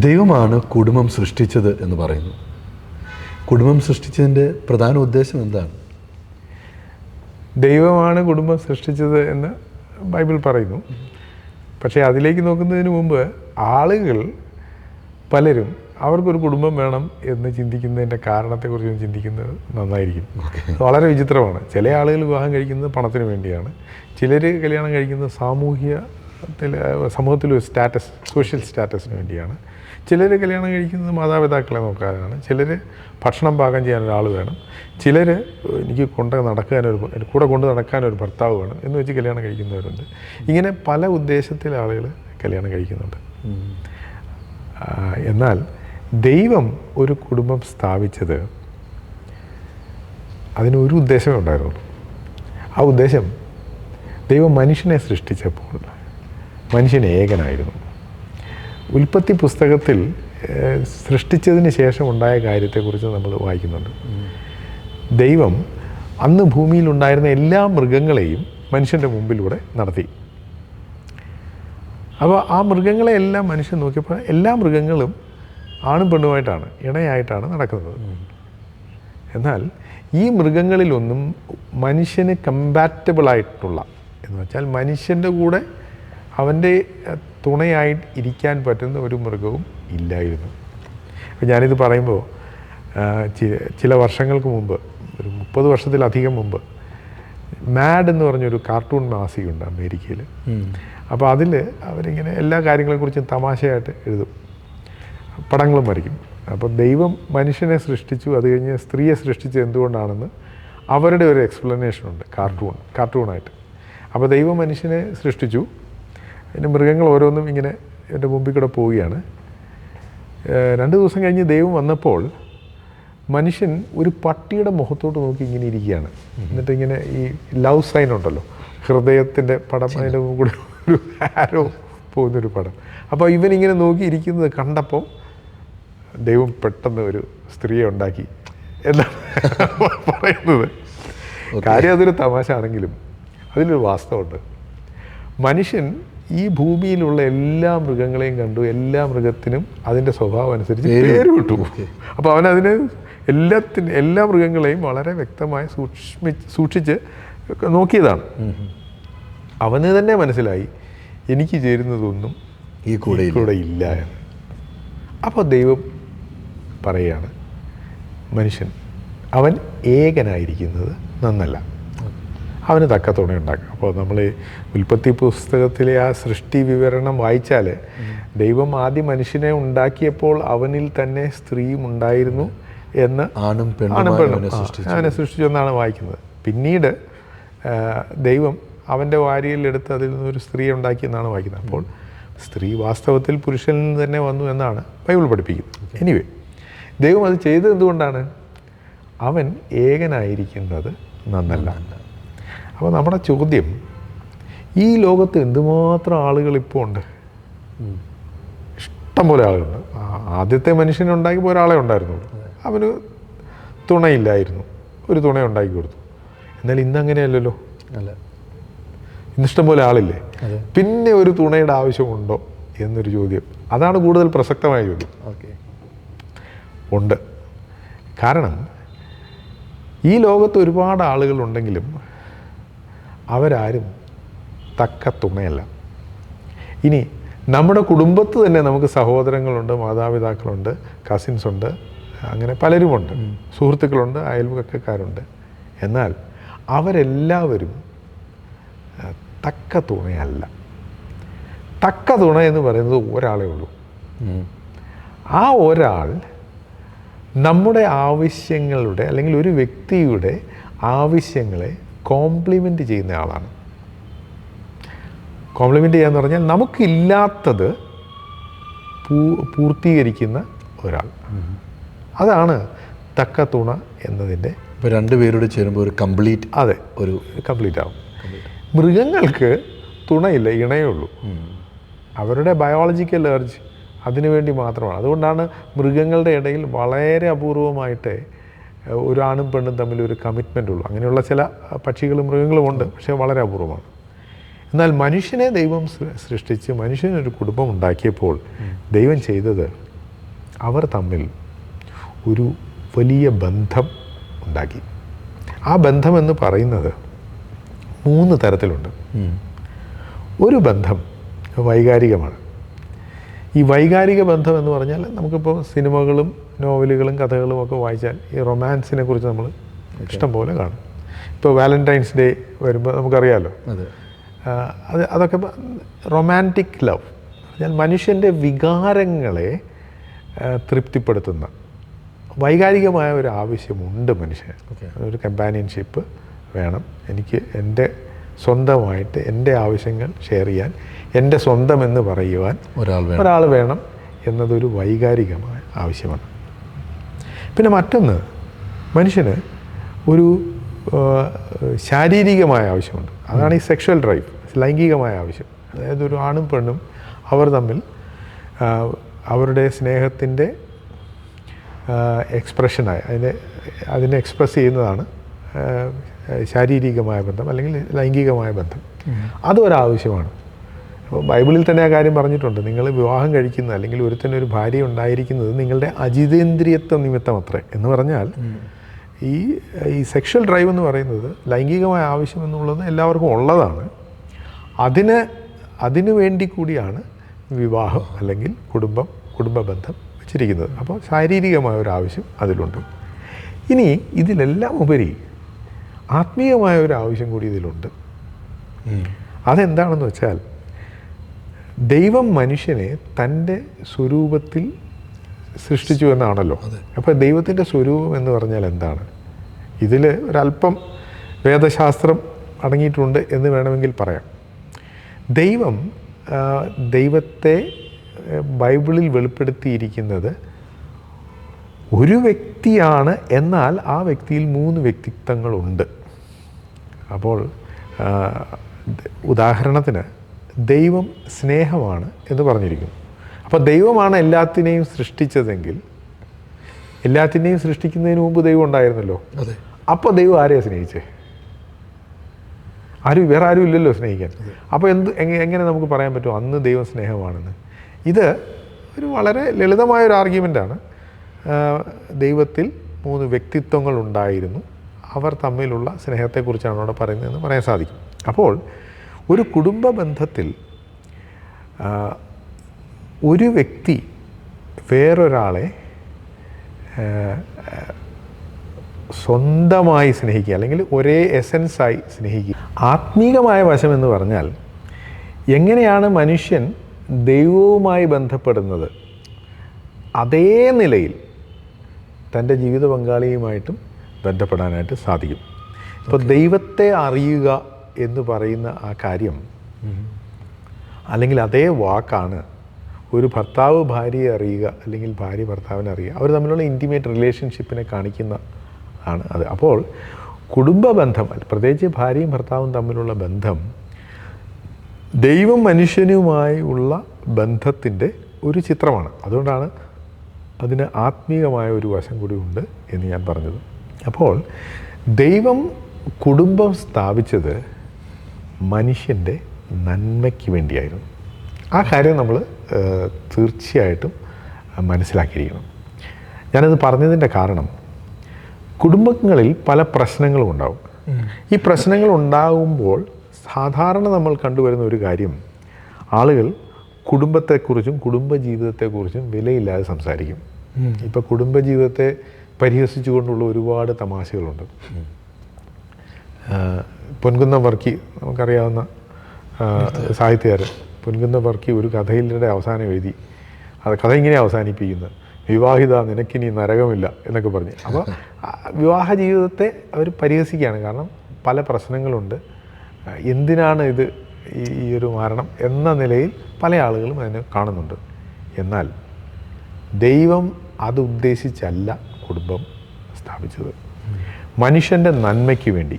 ദൈവമാണ് കുടുംബം സൃഷ്ടിച്ചത് എന്ന് പറയുന്നു. കുടുംബം സൃഷ്ടിച്ചതിൻ്റെ പ്രധാന ഉദ്ദേശം എന്താണ്? ദൈവമാണ് കുടുംബം സൃഷ്ടിച്ചത് എന്ന് ബൈബിൾ പറയുന്നു. പക്ഷേ അതിലേക്ക് നോക്കുന്നതിന് മുമ്പ് ആളുകൾ പലരും അവർക്കൊരു കുടുംബം വേണം എന്ന് ചിന്തിക്കുന്നതിൻ്റെ കാരണത്തെക്കുറിച്ച് ചിന്തിക്കുന്നത് നന്നായിരിക്കും. വളരെ വിചിത്രമാണ്. ചില ആളുകൾ വിവാഹം കഴിക്കുന്നത് പണത്തിന് വേണ്ടിയാണ്. ചിലർ കല്യാണം കഴിക്കുന്നത് സമൂഹത്തിലൊരു സ്റ്റാറ്റസ്, സോഷ്യൽ സ്റ്റാറ്റസിന് വേണ്ടിയാണ്. ചിലർ കല്യാണം കഴിക്കുന്നത് മാതാപിതാക്കളെ നോക്കാനാണ്. ചിലർ ഭക്ഷണം പാകം ചെയ്യാൻ ഒരാൾ വേണം. ചിലർ എനിക്ക് കൂടെ കൊണ്ട് നടക്കാനൊരു ഭർത്താവ് വേണം എന്ന് വെച്ച് കല്യാണം കഴിക്കുന്നവരുണ്ട്. ഇങ്ങനെ പല ഉദ്ദേശത്തിൽ ആളുകൾ കല്യാണം കഴിക്കുന്നുണ്ട്. എന്നാൽ ദൈവം ഒരു കുടുംബം സ്ഥാപിച്ചത് അതിനൊരു ഉദ്ദേശമേ ഉണ്ടായിരുന്നുള്ളൂ. ആ ഉദ്ദേശം ദൈവം മനുഷ്യനെ സൃഷ്ടിച്ചപ്പോൾ മനുഷ്യൻ ഏകനായിരുന്നു. ഉൽപ്പത്തി പുസ്തകത്തിൽ സൃഷ്ടിച്ചതിന് ശേഷം ഉണ്ടായ കാര്യത്തെക്കുറിച്ച് നമ്മൾ വായിക്കുന്നുണ്ട്. ദൈവം അന്ന് ഭൂമിയിലുണ്ടായിരുന്ന എല്ലാ മൃഗങ്ങളെയും മനുഷ്യൻ്റെ മുമ്പിലൂടെ നടത്തി. അപ്പോൾ ആ മൃഗങ്ങളെയെല്ലാം മനുഷ്യൻ നോക്കിയപ്പോൾ എല്ലാ മൃഗങ്ങളും ആണും പെണ്ണുമായിട്ടാണ്, ഇണയായിട്ടാണ് നടക്കുന്നത്. എന്നാൽ ഈ മൃഗങ്ങളിലൊന്നും മനുഷ്യന് കമ്പാറ്റബിളായിട്ടുള്ള എന്ന് വെച്ചാൽ മനുഷ്യൻ്റെ കൂടെ അവൻ്റെ തുണയായിട്ട് ഇരിക്കാൻ പറ്റുന്ന ഒരു മൃഗവും ഇല്ലായിരുന്നു. അപ്പോൾ ഞാനിത് പറയുമ്പോൾ ചില വർഷങ്ങൾക്ക് മുമ്പ്, ഒരു 30 വർഷത്തിലധികം മുമ്പ്, മാഡ് എന്ന് പറഞ്ഞൊരു കാർട്ടൂൺ മാസികയുണ്ട് അമേരിക്കയിൽ. അപ്പോൾ അതിൽ അവരിങ്ങനെ എല്ലാ കാര്യങ്ങളെക്കുറിച്ചും തമാശയായിട്ട് എഴുതും, പടങ്ങളും വരയ്ക്കും. അപ്പോൾ ദൈവം മനുഷ്യനെ സൃഷ്ടിച്ചു, അത് കഴിഞ്ഞ് സ്ത്രീയെ സൃഷ്ടിച്ചത് എന്തുകൊണ്ടാണെന്ന് അവരുടെ ഒരു എക്സ്പ്ലനേഷനുണ്ട് കാർട്ടൂണായിട്ട്. അപ്പോൾ ദൈവം മനുഷ്യനെ സൃഷ്ടിച്ചു, അതിന് മൃഗങ്ങൾ ഓരോന്നും ഇങ്ങനെ എൻ്റെ മുമ്പിൽ കൂടെ പോവുകയാണ്. 2 ദിവസം കഴിഞ്ഞ് ദൈവം വന്നപ്പോൾ മനുഷ്യൻ ഒരു പട്ടിയുടെ മുഖത്തോട്ട് നോക്കി ഇങ്ങനെ ഇരിക്കുകയാണ്. എന്നിട്ട് ഇങ്ങനെ ഈ ലവ് സൈൻ ഉണ്ടല്ലോ, ഹൃദയത്തിൻ്റെ പടം, അതിൻ്റെ കൂടെ ഒരു ആരോ പോകുന്നൊരു പടം. അപ്പോൾ ഇവനിങ്ങനെ നോക്കിയിരിക്കുന്നത് കണ്ടപ്പോൾ ദൈവം പെട്ടെന്ന് ഒരു സ്ത്രീയെ ഉണ്ടാക്കി എന്നാണ് പറയുന്നത്. കാര്യം അതൊരു തമാശ ആണെങ്കിലും അതിലൊരു വാസ്തവമുണ്ട്. മനുഷ്യൻ ഈ ഭൂമിയിലുള്ള എല്ലാ മൃഗങ്ങളെയും കണ്ടു, എല്ലാ മൃഗത്തിനും അതിൻ്റെ സ്വഭാവം അനുസരിച്ച് പേര് വിട്ടു. അപ്പോൾ അവനതിന് എല്ലാ മൃഗങ്ങളെയും വളരെ വ്യക്തമായി സൂക്ഷിച്ച് നോക്കിയതാണ്. അവന് തന്നെ മനസ്സിലായി എനിക്ക് ചേരുന്നതൊന്നും ഈ കൂടെ ഇല്ല എന്ന്. അപ്പോൾ ദൈവം പറയുകയാണ്, മനുഷ്യൻ അവൻ ഏകനായിരിക്കുന്നത് നന്നല്ല, അവന് തക്ക തുണയുണ്ടാക്കുക. അപ്പോൾ നമ്മൾ ഉൽപ്പത്തി പുസ്തകത്തിലെ ആ സൃഷ്ടി വിവരണം വായിച്ചാൽ ദൈവം ആദ്യം മനുഷ്യനെ ഉണ്ടാക്കിയപ്പോൾ അവനിൽ തന്നെ സ്ത്രീയും ഉണ്ടായിരുന്നു എന്ന്, ആണും പെണ്ണും അവനെ സൃഷ്ടിച്ചു എന്നാണ് വായിക്കുന്നത്. പിന്നീട് ദൈവം അവൻ്റെ വാരിയിലെടുത്ത് അതിൽ നിന്നൊരു സ്ത്രീയെ ഉണ്ടാക്കിയെന്നാണ് വായിക്കുന്നത്. അപ്പോൾ സ്ത്രീ വാസ്തവത്തിൽ പുരുഷനിൽ നിന്ന് തന്നെ വന്നു എന്നാണ് ബൈബിൾ പഠിപ്പിക്കുന്നത്. എനിവേ, ദൈവം അത് ചെയ്തത് എന്തുകൊണ്ടാണ്? അവൻ ഏകനായിരിക്കുന്നത് നന്നല്ല. അപ്പോൾ നമ്മുടെ ചോദ്യം, ഈ ലോകത്ത് എന്തുമാത്രം ആളുകൾ ഇപ്പോൾ ഉണ്ട്? ഇഷ്ടംപോലെ ആളുകളുണ്ട്. ആദ്യത്തെ മനുഷ്യനെ ഉണ്ടാക്കിയപ്പോൾ ഒരാളെ ഉണ്ടായിരുന്നുള്ളൂ, അവന് തുണയില്ലായിരുന്നു, ഒരു തുണ ഉണ്ടാക്കി കൊടുത്തു. എന്നാൽ ഇന്നങ്ങനെയല്ലല്ലോ. അല്ല, ഇന്നിഷ്ടം പോലെ ആളില്ലേ, പിന്നെ ഒരു തുണയുടെ ആവശ്യമുണ്ടോ എന്നൊരു ചോദ്യം, അതാണ് കൂടുതൽ പ്രസക്തമായ ചോദ്യം. ഉണ്ട്. കാരണം ഈ ലോകത്ത് ഒരുപാട് ആളുകളുണ്ടെങ്കിലും അവരാരും തക്ക തുണയല്ല. ഇനി നമ്മുടെ കുടുംബത്ത് തന്നെ നമുക്ക് സഹോദരങ്ങളുണ്ട്, മാതാപിതാക്കളുണ്ട്, കസിൻസ് ഉണ്ട്, അങ്ങനെ പലരുമുണ്ട്, സുഹൃത്തുക്കളുണ്ട്, അയൽവക്കക്കാരുണ്ട്. എന്നാൽ അവരെല്ലാവരും തക്ക തുണയല്ല. തക്ക തുണ എന്ന് പറയുന്നത് ഒരാളേ ഉള്ളൂ. ആ ഒരാൾ നമ്മുടെ ആവശ്യങ്ങളുടെ അല്ലെങ്കിൽ ഒരു വ്യക്തിയുടെ ആവശ്യങ്ങളെ കോംപ്ലിമെൻ്റ് ചെയ്യുന്ന ആളാണ്. കോംപ്ലിമെൻ്റ് ചെയ്യാന്ന് പറഞ്ഞാൽ നമുക്കില്ലാത്തത് പൂർത്തീകരിക്കുന്ന ഒരാൾ. അതാണ് തക്ക തുണ എന്നതിൻ്റെ. ഇപ്പോൾ 2 പേരോട് ചേരുമ്പോൾ ഒരു കംപ്ലീറ്റ്, അതെ, ഒരു കംപ്ലീറ്റ് ആവും. മൃഗങ്ങൾക്ക് തുണയില്ല, ഇണയേ ഉള്ളൂ. അവരുടെ ബയോളജിക്കൽ എർജ് അതിനുവേണ്ടി മാത്രമാണ്. അതുകൊണ്ടാണ് മൃഗങ്ങളുടെ ഇടയിൽ വളരെ അപൂർവമായിട്ട് ഒരു ആണും പെണ്ണും തമ്മിൽ ഒരു കമ്മിറ്റ്മെൻ്റ് ഉള്ളൂ. അങ്ങനെയുള്ള ചില പക്ഷികളും മൃഗങ്ങളും ഉണ്ട്, പക്ഷേ വളരെ അപൂർവമാണ്. എന്നാൽ മനുഷ്യനെ ദൈവം സൃഷ്ടിച്ച് മനുഷ്യനൊരു കുടുംബം ഉണ്ടാക്കിയപ്പോൾ ദൈവം ചെയ്തത് അവർ തമ്മിൽ ഒരു വലിയ ബന്ധം ഉണ്ടാക്കി. ആ ബന്ധമെന്ന് പറയുന്നത് 3 തരത്തിലുണ്ട്. ഒരു ബന്ധം വൈകാരികമാണ്. ഈ വൈകാരിക ബന്ധം എന്ന് പറഞ്ഞാൽ നമുക്കിപ്പോൾ സിനിമകളും നോവലുകളും കഥകളും ഒക്കെ വായിച്ചാൽ ഈ റൊമാൻസിനെ കുറിച്ച് നമ്മൾ ഇഷ്ടം പോലെ കാണും. ഇപ്പോൾ വാലന്റൈൻസ് ഡേ വരുമ്പോൾ നമുക്കറിയാമല്ലോ, അതൊക്കെ റൊമാൻറ്റിക് ലവ് എന്നാൽ മനുഷ്യൻ്റെ വികാരങ്ങളെ തൃപ്തിപ്പെടുത്തുന്ന വൈകാരികമായ ഒരു ആവശ്യമുണ്ട് മനുഷ്യന്. ഒരു കമ്പാനിയൻഷിപ്പ് വേണം, എനിക്ക് എൻ്റെ സ്വന്തമായിട്ട് എൻ്റെ ആവശ്യങ്ങൾ ഷെയർ ചെയ്യാൻ, എൻ്റെ സ്വന്തം എന്ന് പറയുവാൻ ഒരാൾ വേണം എന്നതൊരു വൈകാരികമായ ആവശ്യമാണ്. പിന്നെ മറ്റൊന്ന്, മനുഷ്യന് ഒരു ശാരീരികമായ ആവശ്യമുണ്ട്. അതാണ് ഈ സെക്ഷൽ ഡ്രൈവ്, ലൈംഗികമായ ആവശ്യം. അതായത് ഒരു ആണും പെണ്ണും അവർ തമ്മിൽ അവരുടെ സ്നേഹത്തിൻ്റെ എക്സ്പ്രഷനായി അതിനെ എക്സ്പ്രസ് ചെയ്യുന്നതാണ് ശാരീരികമായ ബന്ധം അല്ലെങ്കിൽ ലൈംഗികമായ ബന്ധം. അതൊരാവശ്യമാണ്. അപ്പോൾ ബൈബിളിൽ തന്നെ ആ കാര്യം പറഞ്ഞിട്ടുണ്ട്. നിങ്ങൾ വിവാഹം കഴിക്കുന്ന അല്ലെങ്കിൽ ഒരുത്തനൊരു ഭാര്യ ഉണ്ടായിരിക്കുന്നത് നിങ്ങളുടെ അജിതേന്ദ്രിയത്വ നിമിത്തം അത്രേ. എന്ന് പറഞ്ഞാൽ ഈ സെക്ഷൽ ഡ്രൈവ് എന്ന് പറയുന്നത് ലൈംഗികമായ ആവശ്യം എന്നുള്ളത് എല്ലാവർക്കും ഉള്ളതാണ്. അതിനു വേണ്ടി കൂടിയാണ് വിവാഹം അല്ലെങ്കിൽ കുടുംബ ബന്ധം വെച്ചിരിക്കുന്നത്. അപ്പോൾ ശാരീരികമായ ഒരു ആവശ്യം അതിലുണ്ട്. ഇനി ഇതിലെല്ലാം ഉപരി ആത്മീയമായ ഒരു ആവശ്യം കൂടി ഇതിലുണ്ട്. അതെന്താണെന്ന് വെച്ചാൽ, ദൈവം മനുഷ്യനെ തൻ്റെ സ്വരൂപത്തിൽ സൃഷ്ടിച്ചു എന്നാണല്ലോ. അപ്പോൾ ദൈവത്തിൻ്റെ സ്വരൂപം എന്ന് പറഞ്ഞാൽ എന്താണ്? ഇതിൽ ഒരല്പം വേദശാസ്ത്രം അടങ്ങിയിട്ടുണ്ട് എന്ന് വേണമെങ്കിൽ പറയാം. ദൈവത്തെ ബൈബിളിൽ വെളിപ്പെടുത്തിയിരിക്കുന്നത് ഒരു വ്യക്തിയാണ്, എന്നാൽ ആ വ്യക്തിയിൽ 3 വ്യക്തിത്വങ്ങളുണ്ട്. അപ്പോൾ ഉദാഹരണത്തിന് ദൈവം സ്നേഹമാണ് എന്ന് പറഞ്ഞിരിക്കുന്നു. അപ്പോൾ ദൈവമാണ് എല്ലാത്തിനെയും സൃഷ്ടിച്ചതെങ്കിൽ എല്ലാത്തിനെയും സൃഷ്ടിക്കുന്നതിന് മുമ്പ് ദൈവം ഉണ്ടായിരുന്നല്ലോ. അപ്പോൾ ദൈവം ആരെയാണ് സ്നേഹിച്ചേ? വേറെ ആരും ഇല്ലല്ലോ സ്നേഹിക്കാൻ. അപ്പോൾ എങ്ങനെ നമുക്ക് പറയാൻ പറ്റും അന്ന് ദൈവം സ്നേഹമാണെന്ന്? ഇത് ഒരു വളരെ ലളിതമായൊരു ആർഗ്യുമെൻ്റാണ്. ദൈവത്തിൽ 3 വ്യക്തിത്വങ്ങൾ ഉണ്ടായിരുന്നു, അവർ തമ്മിലുള്ള സ്നേഹത്തെക്കുറിച്ചാണ് അവിടെ പറയുന്നതെന്ന് പറയാൻ സാധിക്കും. അപ്പോൾ ഒരു കുടുംബ ബന്ധത്തിൽ ഒരു വ്യക്തി വേറൊരാളെ സ്വന്തമായി സ്നേഹിക്കുക അല്ലെങ്കിൽ ഒരേ എസൻസായി സ്നേഹിക്കുക. ആത്മീകമായ വശം എന്ന് പറഞ്ഞാൽ എങ്ങനെയാണ് മനുഷ്യൻ ദൈവവുമായി ബന്ധപ്പെടുന്നത്, അതേ നിലയിൽ തൻ്റെ ജീവിത പങ്കാളിയുമായിട്ടും ബന്ധപ്പെടാനായിട്ട് സാധിക്കും. ഇപ്പോൾ ദൈവത്തെ അറിയുക എന്ന് പറയുന്ന ആ കാര്യം അല്ലെങ്കിൽ അതേ വാക്കാണ് ഒരു ഭർത്താവ് ഭാര്യയെ അറിയുക അല്ലെങ്കിൽ ഭാര്യ ഭർത്താവിനെ അറിയുക. അവർ തമ്മിലുള്ള ഇൻറ്റിമേറ്റ് റിലേഷൻഷിപ്പിനെ കാണിക്കുന്ന ആണ് അത്. അപ്പോൾ കുടുംബ ബന്ധം, പ്രത്യേകിച്ച് ഭാര്യയും ഭർത്താവും തമ്മിലുള്ള ബന്ധം ദൈവം മനുഷ്യനുമായി ഉള്ള ബന്ധത്തിൻ്റെ ഒരു ചിത്രമാണ്. അതുകൊണ്ടാണ് അതിന് ആത്മീയമായ ഒരു വശം കൂടി ഉണ്ട് എന്ന് ഞാൻ പറഞ്ഞത്. അപ്പോൾ ദൈവം കുടുംബം സ്ഥാപിച്ചത് മനുഷ്യൻ്റെ നന്മയ്ക്ക് വേണ്ടിയായിരുന്നു. ആ കാര്യം നമ്മൾ തീർച്ചയായിട്ടും മനസ്സിലാക്കിയിരിക്കണം. ഞാനത് പറഞ്ഞതിൻ്റെ കാരണം, കുടുംബങ്ങളിൽ പല പ്രശ്നങ്ങളും ഉണ്ടാവും. ഈ പ്രശ്നങ്ങൾ ഉണ്ടാകുമ്പോൾ സാധാരണ നമ്മൾ കണ്ടുവരുന്ന ഒരു കാര്യം, ആളുകൾ കുടുംബത്തെക്കുറിച്ചും കുടുംബജീവിതത്തെക്കുറിച്ചും വിലയില്ലാതെ സംസാരിക്കും. ഇപ്പോൾ കുടുംബജീവിതത്തെ പരിഹസിച്ചുകൊണ്ടുള്ള ഒരുപാട് തമാശകളുണ്ട്. പൊൻകുന്നം വർക്കി, നമുക്കറിയാവുന്ന സാഹിത്യകാരൻ പൊൻകുന്നം വർക്കി ഒരു കഥയിലൂടെ അവസാനം എഴുതി. അത് കഥ ഇങ്ങനെ അവസാനിപ്പിക്കുന്നത്, വിവാഹിത നിനക്കിനി നരകമില്ല എന്നൊക്കെ പറഞ്ഞ്. അപ്പോൾ വിവാഹ ജീവിതത്തെ അവർ പരിഹസിക്കുകയാണ്. കാരണം പല പ്രശ്നങ്ങളുണ്ട്, എന്തിനാണ് ഇത് ഈ ഒരു മരണം എന്ന നിലയിൽ പല ആളുകളും അതിനെ കാണുന്നുണ്ട്. എന്നാൽ ദൈവം അത് ഉദ്ദേശിച്ചല്ല കുടുംബം സ്ഥാപിച്ചത്. മനുഷ്യൻ്റെ നന്മയ്ക്ക് വേണ്ടി,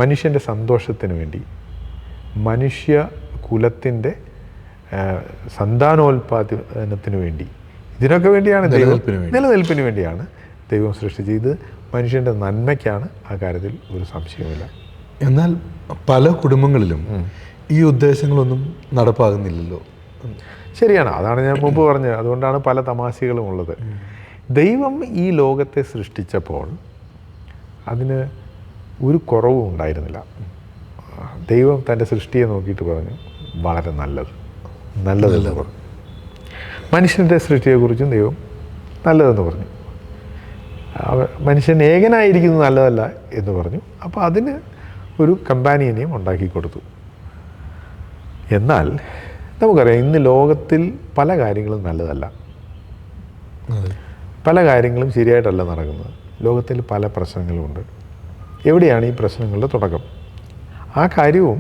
മനുഷ്യൻ്റെ സന്തോഷത്തിന് വേണ്ടി, മനുഷ്യ കുലത്തിൻ്റെ സന്താനോൽപാദനത്തിന് വേണ്ടി, ഇതിനൊക്കെ വേണ്ടിയാണ് നിലനിൽപ്പിന് വേണ്ടിയാണ് ദൈവം സൃഷ്ടിച്ചത്. ഇത് മനുഷ്യൻ്റെ നന്മയ്ക്കാണ്, ആ കാര്യത്തിൽ ഒരു സംശയവുമില്ല. എന്നാൽ പല കുടുംബങ്ങളിലും ഈ ഉദ്ദേശങ്ങളൊന്നും നടപ്പാകുന്നില്ലല്ലോ. ശരിയാണ്, അതാണ് ഞാൻ മുമ്പ് പറഞ്ഞത്. അതുകൊണ്ടാണ് പല തമാശകളും ഉള്ളത്. ദൈവം ഈ ലോകത്തെ സൃഷ്ടിച്ചപ്പോൾ അതിന് ഒരു കുറവും ഉണ്ടായിരുന്നില്ല. ദൈവം തൻ്റെ സൃഷ്ടിയെ നോക്കിയിട്ട് പറഞ്ഞു വളരെ നല്ലതെന്ന് പറഞ്ഞു. മനുഷ്യൻ്റെ സൃഷ്ടിയെക്കുറിച്ചും ദൈവം നല്ലതെന്ന് പറഞ്ഞു. മനുഷ്യൻ ഏകനായിരിക്കുന്നത് നല്ലതല്ല എന്ന് പറഞ്ഞു. അപ്പോൾ അതിന് ഒരു കമ്പാനിയനെയും ഉണ്ടാക്കി കൊടുത്തു. എന്നാൽ നമുക്കറിയാം, ഇന്ന് ലോകത്തിൽ പല കാര്യങ്ങളും നല്ലതല്ല, പല കാര്യങ്ങളും ശരിയായിട്ടല്ല നടക്കുന്നത്. ലോകത്തിൽ പല പ്രശ്നങ്ങളുമുണ്ട്. എവിടെയാണ് ഈ പ്രശ്നങ്ങളുടെ തുടക്കം? ആ കാര്യവും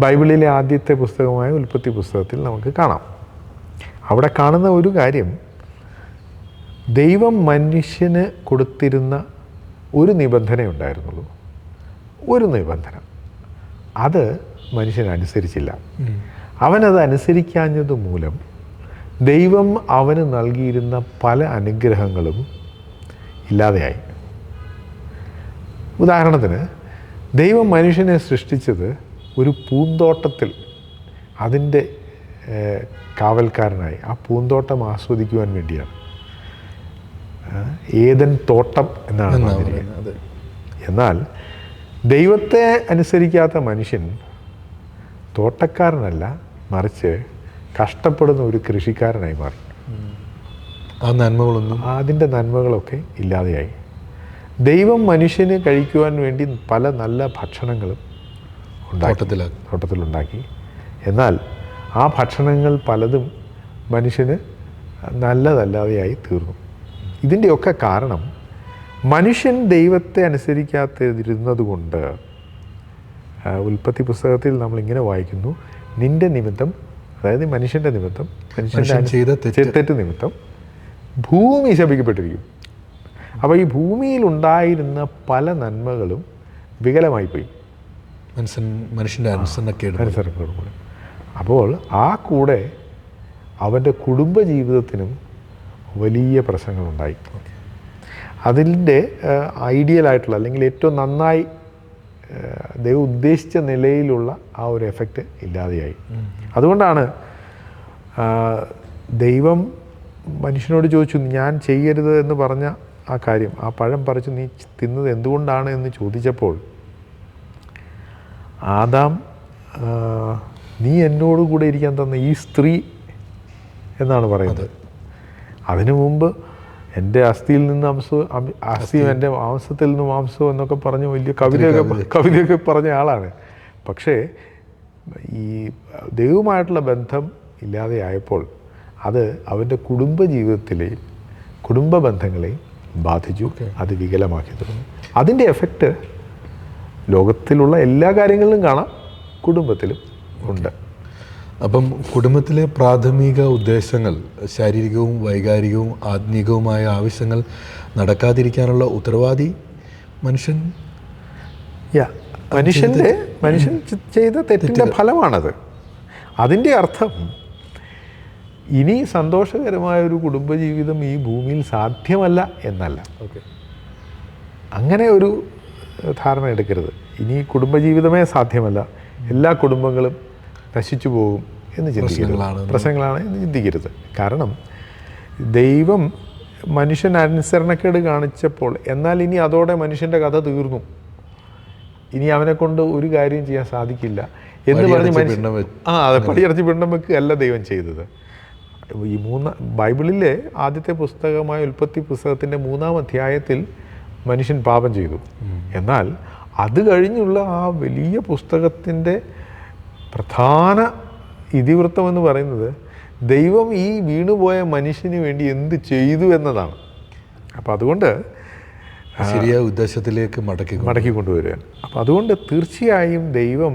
ബൈബിളിലെ ആദ്യത്തെ പുസ്തകമായ ഉൽപ്പത്തി പുസ്തകത്തിൽ നമുക്ക് കാണാം. അവിടെ കാണുന്ന ഒരു കാര്യം, ദൈവം മനുഷ്യന് കൊടുത്തിരുന്ന ഒരു നിബന്ധനയുണ്ടായിരുന്നുള്ളൂ. ഒരു നിബന്ധന. അത് മനുഷ്യൻ അനുസരിച്ചില്ല. അവനത് അനുസരിക്കാഞ്ഞത് മൂലം ദൈവം അവന് നൽകിയിരുന്ന പല അനുഗ്രഹങ്ങളും ഇല്ലാതെയായി. ഉദാഹരണത്തിന്, ദൈവം മനുഷ്യനെ സൃഷ്ടിച്ചത് ഒരു പൂന്തോട്ടത്തിൽ അതിൻ്റെ കാവൽക്കാരനായി, ആ പൂന്തോട്ടം ആസ്വദിക്കുവാൻ വേണ്ടിയാണ്. ഏദൻ തോട്ടം എന്നാണ് പറഞ്ഞിരിക്കുന്നത്. എന്നാൽ ദൈവത്തെ അനുസരിക്കാത്ത മനുഷ്യൻ തോട്ടക്കാരനല്ല, മറിച്ച് കഷ്ടപ്പെടുന്ന ഒരു കൃഷിക്കാരനായി മാറി. ആ നന്മകളൊന്നും, അതിൻ്റെ നന്മകളൊക്കെ ഇല്ലാതെയായി. ദൈവം മനുഷ്യന് കഴിക്കുവാൻ വേണ്ടി പല നല്ല ഭക്ഷണങ്ങളും തോട്ടത്തിലുണ്ടാക്കി. എന്നാൽ ആ ഭക്ഷണങ്ങൾ പലതും മനുഷ്യന് നല്ലതല്ലാതെയായി തീർന്നു. ഇതിൻ്റെയൊക്കെ കാരണം മനുഷ്യൻ ദൈവത്തെ അനുസരിക്കാതിരുന്നത് കൊണ്ട്. ഉൽപ്പത്തി പുസ്തകത്തിൽ നമ്മളിങ്ങനെ വായിക്കുന്നു, നിന്റെ നിമിത്തം, അതായത് മനുഷ്യൻ്റെ നിമിത്തം, മനുഷ്യൻ്റെ തെറ്റ് നിമിത്തം ഭൂമി ശപിക്കപ്പെട്ടിരിക്കും. അപ്പോൾ ഈ ഭൂമിയിൽ ഉണ്ടായിരുന്ന പല നന്മകളും വികലമായിപ്പോയി, മനുഷ്യൻ്റെ അനുസരണക്കേട്. അപ്പോൾ ആ കൂടെ അവൻ്റെ കുടുംബജീവിതത്തിനും വലിയ പ്രശ്നങ്ങളുണ്ടായി. അതിൻ്റെ ഐഡിയലായിട്ടുള്ള, അല്ലെങ്കിൽ ഏറ്റവും നന്നായി ദൈവം ഉദ്ദേശിച്ച നിലയിലുള്ള ആ ഒരു എഫക്റ്റ് ഇല്ലാതെയായി. അതുകൊണ്ടാണ് ദൈവം മനുഷ്യനോട് ചോദിച്ചു, ഞാൻ ചെയ്യരുത് എന്ന് പറഞ്ഞ ആ കാര്യം, ആ പഴം പറിച്ച് നീ തിന്നത് എന്തുകൊണ്ടാണ് എന്ന് ചോദിച്ചപ്പോൾ ആദാം, നീ എന്നോട് കൂടെ ഇരിക്കാൻ തന്ന ഈ സ്ത്രീ എന്നാണ് പറയുന്നത്. അതിനു മുമ്പ് എൻ്റെ അസ്ഥിയിൽ നിന്ന് അസ്ഥിയും എൻ്റെ മാംസത്തിൽ നിന്ന് മാംസവും എന്നൊക്കെ പറഞ്ഞ് വലിയ കവിതയൊക്കെ പറഞ്ഞ ആളാണ്. പക്ഷേ ഈ ദൈവവുമായിട്ടുള്ള ബന്ധം ഇല്ലാതെയായപ്പോൾ അത് അവൻ്റെ കുടുംബജീവിതത്തിലെയും കുടുംബ ബന്ധങ്ങളെയും ബാധിച്ചു, അത് വികലമാക്കി തുടങ്ങി. അതിൻ്റെ എഫക്റ്റ് ലോകത്തിലുള്ള എല്ലാ കാര്യങ്ങളിലും കാണാം, കുടുംബത്തിലും ഉണ്ട്. അപ്പം കുടുംബത്തിലെ പ്രാഥമിക ഉദ്ദേശങ്ങൾ, ശാരീരികവും വൈകാരികവും ആത്മീകവുമായ ആവശ്യങ്ങൾ നടക്കാതിരിക്കാനുള്ള ഉത്തരവാദി മനുഷ്യൻ ചെയ്ത തെറ്റിൻ്റെ ഫലമാണത്. അതിൻ്റെ അർത്ഥം ഇനി സന്തോഷകരമായ ഒരു കുടുംബജീവിതം ഈ ഭൂമിയിൽ സാധ്യമല്ല എന്നല്ല. അങ്ങനെ ഒരു ധാരണ എടുക്കരുത്. ഇനി കുടുംബജീവിതമേ സാധ്യമല്ല, എല്ലാ കുടുംബങ്ങളും നശിച്ചു പോകും എന്ന് ചിന്തിക്കരുത്, പ്രശ്നങ്ങളാണ് എന്ന് ചിന്തിക്കരുത്. കാരണം ദൈവം മനുഷ്യൻ അനുസരണക്കേട് കാണിച്ചപ്പോൾ, എന്നാൽ ഇനി അതോടെ മനുഷ്യൻ്റെ കഥ തീർന്നു, ഇനി അവനെ കൊണ്ട് ഒരു കാര്യം ചെയ്യാൻ സാധിക്കില്ല എന്ന് പറഞ്ഞ് അതെ, പടിയടച്ച് പിണ്ഡം വെക്കുകയല്ല ദൈവം ചെയ്തത്. ഈ ബൈബിളിലെ ആദ്യത്തെ പുസ്തകമായ ഉൽപ്പത്തി പുസ്തകത്തിൻ്റെ 3-ാം അധ്യായത്തിൽ മനുഷ്യൻ പാപം ചെയ്തു. എന്നാൽ അത് കഴിഞ്ഞുള്ള ആ വലിയ പുസ്തകത്തിൻ്റെ പ്രധാന ഇതിവൃത്തമെന്ന് പറയുന്നത് ദൈവം ഈ വീണുപോയ മനുഷ്യന് വേണ്ടി എന്ത് ചെയ്തു എന്നതാണ്. അപ്പം അതുകൊണ്ട് ശരിയായ ഉദ്ദേശത്തിലേക്ക് മടക്കി കൊണ്ടുവരികയാണ്. അപ്പം അതുകൊണ്ട് തീർച്ചയായും ദൈവം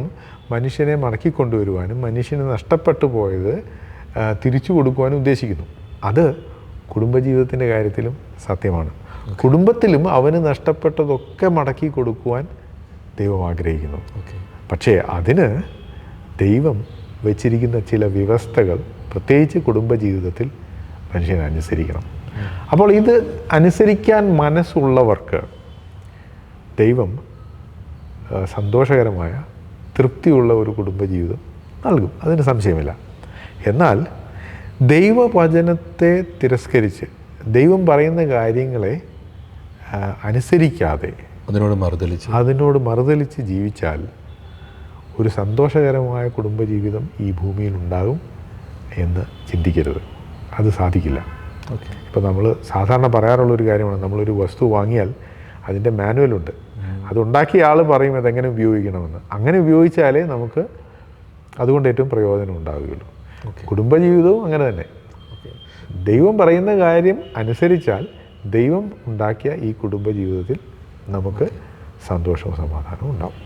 മനുഷ്യനെ മടക്കി കൊണ്ടുവരുവാനും മനുഷ്യന് നഷ്ടപ്പെട്ടു പോയത് തിരിച്ചു കൊടുക്കുവാനും ഉദ്ദേശിക്കുന്നു. അത് കുടുംബജീവിതത്തിൻ്റെ കാര്യത്തിലും സത്യമാണ്. കുടുംബത്തിലും അവന് നഷ്ടപ്പെട്ടതൊക്കെ മടക്കി കൊടുക്കുവാൻ ദൈവം ആഗ്രഹിക്കുന്നു. പക്ഷേ അതിന് ദൈവം വെച്ചിരിക്കുന്ന ചില വ്യവസ്ഥകൾ, പ്രത്യേകിച്ച് കുടുംബജീവിതത്തിൽ മനുഷ്യൻ അനുസരിക്കണം. അപ്പോൾ ഇത് അനുസരിക്കാൻ മനസ്സുള്ളവർക്ക് ദൈവം സന്തോഷകരമായ തൃപ്തിയുള്ള ഒരു കുടുംബജീവിതം നൽകും, അതിന് സംശയമില്ല. എന്നാൽ ദൈവവചനത്തെ തിരസ്കരിച്ച് ദൈവം പറയുന്ന കാര്യങ്ങളെ അനുസരിക്കാതെ അതിനോട് മറുതലിച്ച് ജീവിച്ചാൽ ഒരു സന്തോഷകരമായ കുടുംബജീവിതം ഈ ഭൂമിയിൽ ഉണ്ടാകും എന്ന് ചിന്തിക്കരുത്. അത് സാധിക്കില്ല. ഇപ്പോൾ നമ്മൾ സാധാരണ പറയാറുള്ളൊരു കാര്യമാണ്, നമ്മളൊരു വസ്തു വാങ്ങിയാൽ അതിൻ്റെ മാനുവലുണ്ട്, അതുണ്ടാക്കിയ ആൾ പറയും അതെങ്ങനെ ഉപയോഗിക്കണമെന്ന്. അങ്ങനെ ഉപയോഗിച്ചാലേ നമുക്ക് അതുകൊണ്ട് ഏറ്റവും പ്രയോജനം ഉണ്ടാവുകയുള്ളൂ. കുടുംബജീവിതവും അങ്ങനെ തന്നെ. ദൈവം പറയുന്ന കാര്യം അനുസരിച്ചാൽ ദൈവം ഉണ്ടാക്കിയ ഈ കുടുംബജീവിതത്തിൽ നമുക്ക് സന്തോഷവും സമാധാനവും ഉണ്ടാവും.